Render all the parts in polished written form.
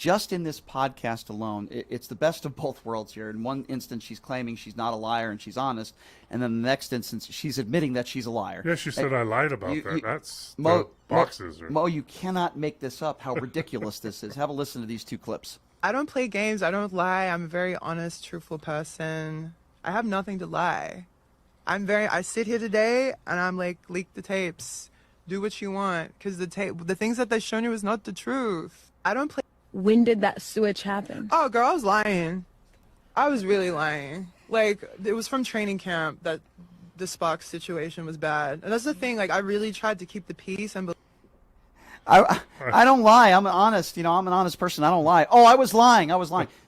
just in this podcast alone, it's the best of both worlds here. In one instance, she's claiming she's not a liar and she's honest, and then the next instance, she's admitting that she's a liar. Yeah, she said I lied about that. That's Mo, the boxes. Mo, you cannot make this up, how ridiculous this is. Have a listen to these two clips. I don't play games. I don't lie. I'm a very honest, truthful person. I have nothing to lie. I sit here today and I'm like, leak the tapes. Do what you want. Because the things that they've shown you is not the truth. I don't play. When did that switch happen? Oh, girl, I was lying. I was really lying. Like, it was from training camp that the Spock situation was bad. And that's the thing. Like, I really tried to keep the peace and I don't lie. I'm honest. You know, I'm an honest person. I don't lie. Oh, I was lying.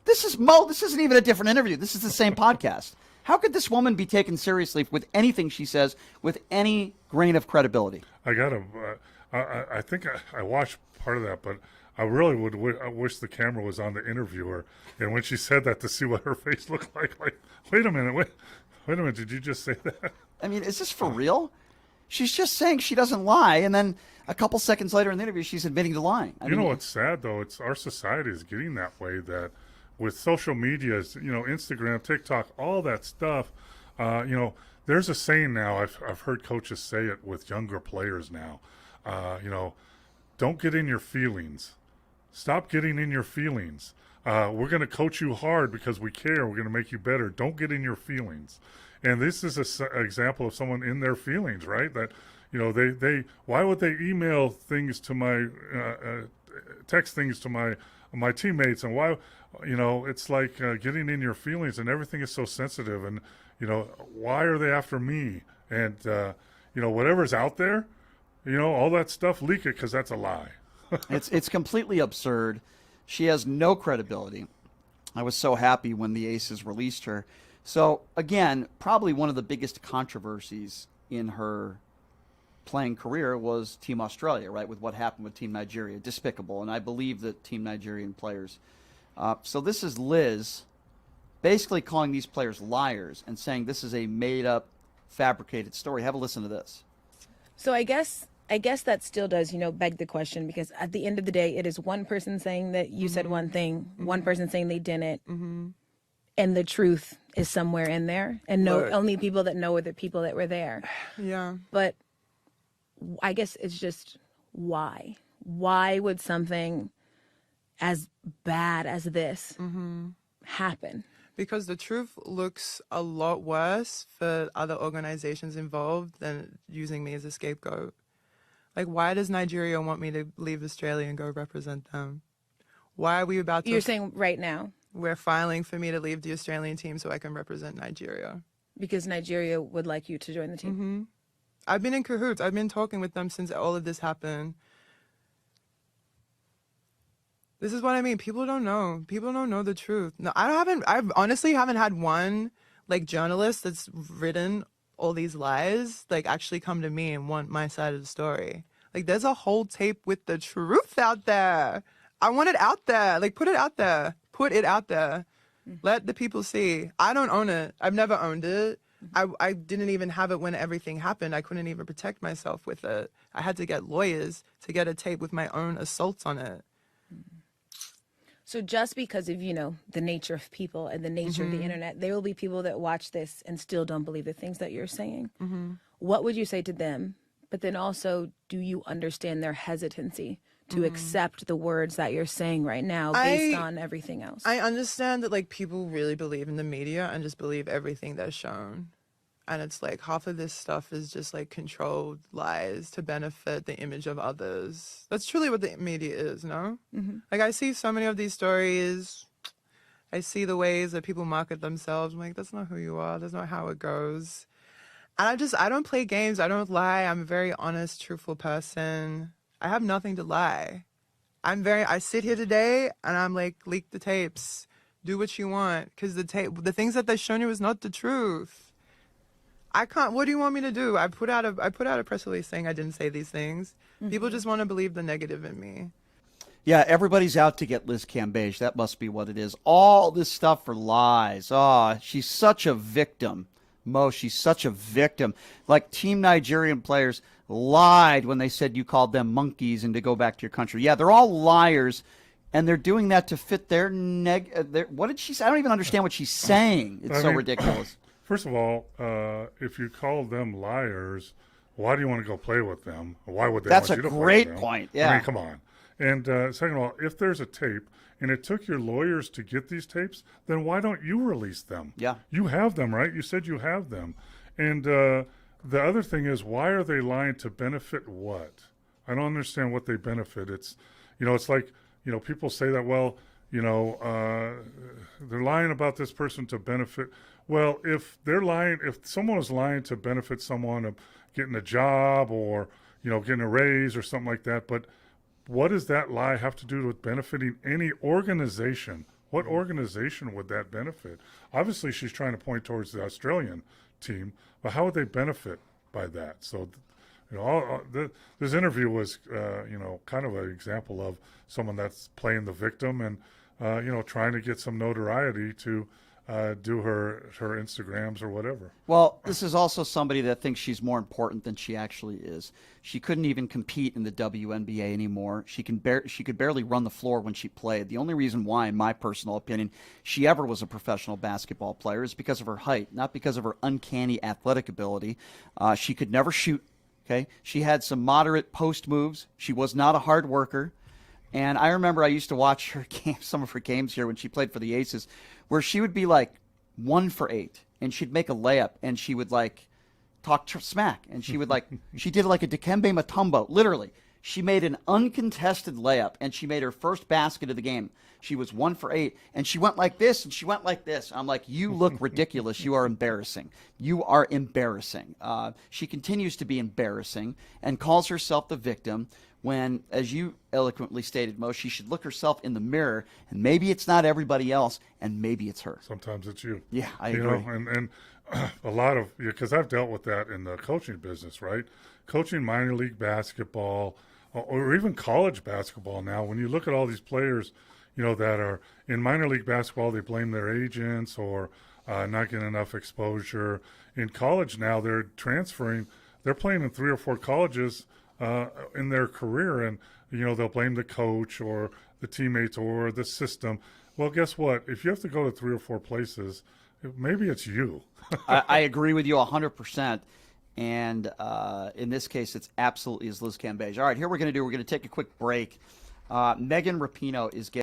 This is Mo. This isn't even a different interview. This is the same podcast. How could this woman be taken seriously with anything she says with any grain of credibility? I think I watched part of that, but I really I wish the camera was on the interviewer. And when she said that, to see what her face looked like wait a minute, did you just say that? I mean, is this for real? She's just saying she doesn't lie, and then a couple seconds later in the interview, she's admitting to lying. You know what's sad, though? It's our society is getting that way, that with social media, Instagram, TikTok, all that stuff, there's a saying now, I've heard coaches say it with younger players now, don't get in your feelings. Stop getting in your feelings. We're going to coach you hard because we care. We're going to make you better. Don't get in your feelings. And this is an example of someone in their feelings, right? That, why would they email things to my, text things to my teammates, and why, it's like getting in your feelings, and everything is so sensitive, and, why are they after me? And, whatever's out there, all that stuff, leak it, because that's a lie. It's completely absurd. She has no credibility. I was so happy when the Aces released her. So, again, probably one of the biggest controversies in her playing career was Team Australia, right, with what happened with Team Nigeria. Despicable, and I believe that Team Nigerian players. So this is Liz basically calling these players liars and saying this is a made-up, fabricated story. Have a listen to this. So I guess that still does, beg the question, because at the end of the day, it is one person saying that you said one thing, one person saying they didn't, and the truth is somewhere in there, and only people that know are the people that were there. Yeah. But I guess it's just why? Why would something as bad as this happen? Because the truth looks a lot worse for other organizations involved than using me as a scapegoat. Like, why does Nigeria want me to leave Australia and go represent them? Why are we about to... You're saying right now? We're filing for me to leave the Australian team so I can represent Nigeria. Because Nigeria would like you to join the team? I've been in cahoots. I've been talking with them since all of this happened. This is what I mean. People don't know. People don't know the truth. No, I honestly haven't had one, journalist that's written all these lies, actually come to me and want my side of the story. There's a whole tape with the truth out there. I want it out there. Put it out there. Put it out there. Let the people see. I don't own it. I've never owned it. I didn't even have it when everything happened. I couldn't even protect myself with it. I had to get lawyers to get a tape with my own assaults on it. So just because of, the nature of people and the nature of the internet, there will be people that watch this and still don't believe the things that you're saying. What would you say to them? But then also, do you understand their hesitancy to accept the words that you're saying right now based on everything else? I understand that people really believe in the media and just believe everything that's shown. And it's half of this stuff is just controlled lies to benefit the image of others. That's truly what the media is, no? I see so many of these stories. I see the ways that people market themselves. I'm like, that's not who you are. That's not how it goes. And I don't play games. I don't lie. I'm a very honest, truthful person. I have nothing to lie. I sit here today and I'm like, leak the tapes. Do what you want. Because the things that they've shown you is not the truth. I can't. What do you want me to do? I put out a press release saying I didn't say these things. People just want to believe the negative in me. Yeah, everybody's out to get Liz Cambage. That must be what it is. All this stuff for lies. Oh, she's such a victim. Mo, she's such a victim. Team Nigerian players lied when they said you called them monkeys and to go back to your country. Yeah, they're all liars and they're doing that to fit their what did she say? I don't even understand what she's saying. It's so ridiculous. First of all, if you call them liars, why do you want to go play with them? Why would they That's want you a to play with great them? point. Yeah. I mean, come on. And second of all, if there's a tape and it took your lawyers to get these tapes, then why don't you release them? Yeah. You have them, right? You said you have them. And the other thing is, why are they lying to benefit what? I don't understand what they benefit. It's, it's like, people say that, well, they're lying about this person to benefit. Well, if someone is lying to benefit someone of getting a job or, getting a raise or something like that, but what does that lie have to do with benefiting any organization? What organization would that benefit? Obviously, she's trying to point towards the Australian team, but how would they benefit by that? So, this interview was, kind of an example of someone that's playing the victim and, trying to get some notoriety to do her Instagrams or whatever. Well, this is also somebody that thinks she's more important than she actually is. She couldn't even compete in the WNBA anymore. She could barely run the floor when she played. The only reason why, in my personal opinion, she ever was a professional basketball player is because of her height, not because of her uncanny athletic ability. She could never shoot. Okay, she had some moderate post moves. She was not a hard worker. And I remember I used to watch her games, some of her games here when she played for the Aces, where she would be like 1 for 8, and she'd make a layup, and she would like talk smack, and she would like she did like a Dikembe Mutombo, literally. She made an uncontested layup, and she made her first basket of the game. She was 1 for 8, and she went like this, and she went like this. I'm like, you look ridiculous. You are embarrassing. You are embarrassing. She continues to be embarrassing and calls herself the victim when, as you eloquently stated, Mo, she should look herself in the mirror, and maybe it's not everybody else, and maybe it's her. Sometimes it's you. Yeah, I agree. And a lot of, because I've dealt with that in the coaching business, right? Coaching minor league basketball or even college basketball now, when you look at all these players, that are in minor league basketball, they blame their agents or not getting enough exposure. In college now, they're transferring, they're playing in 3 or 4 colleges in their career, and they'll blame the coach or the teammates or the system. Well, guess what? If you have to go to 3 or 4 places, maybe it's you. I agree with you 100%. And in this case, it's absolutely is Liz Cambage. All right, here we're going to take a quick break. Megan Rapinoe is getting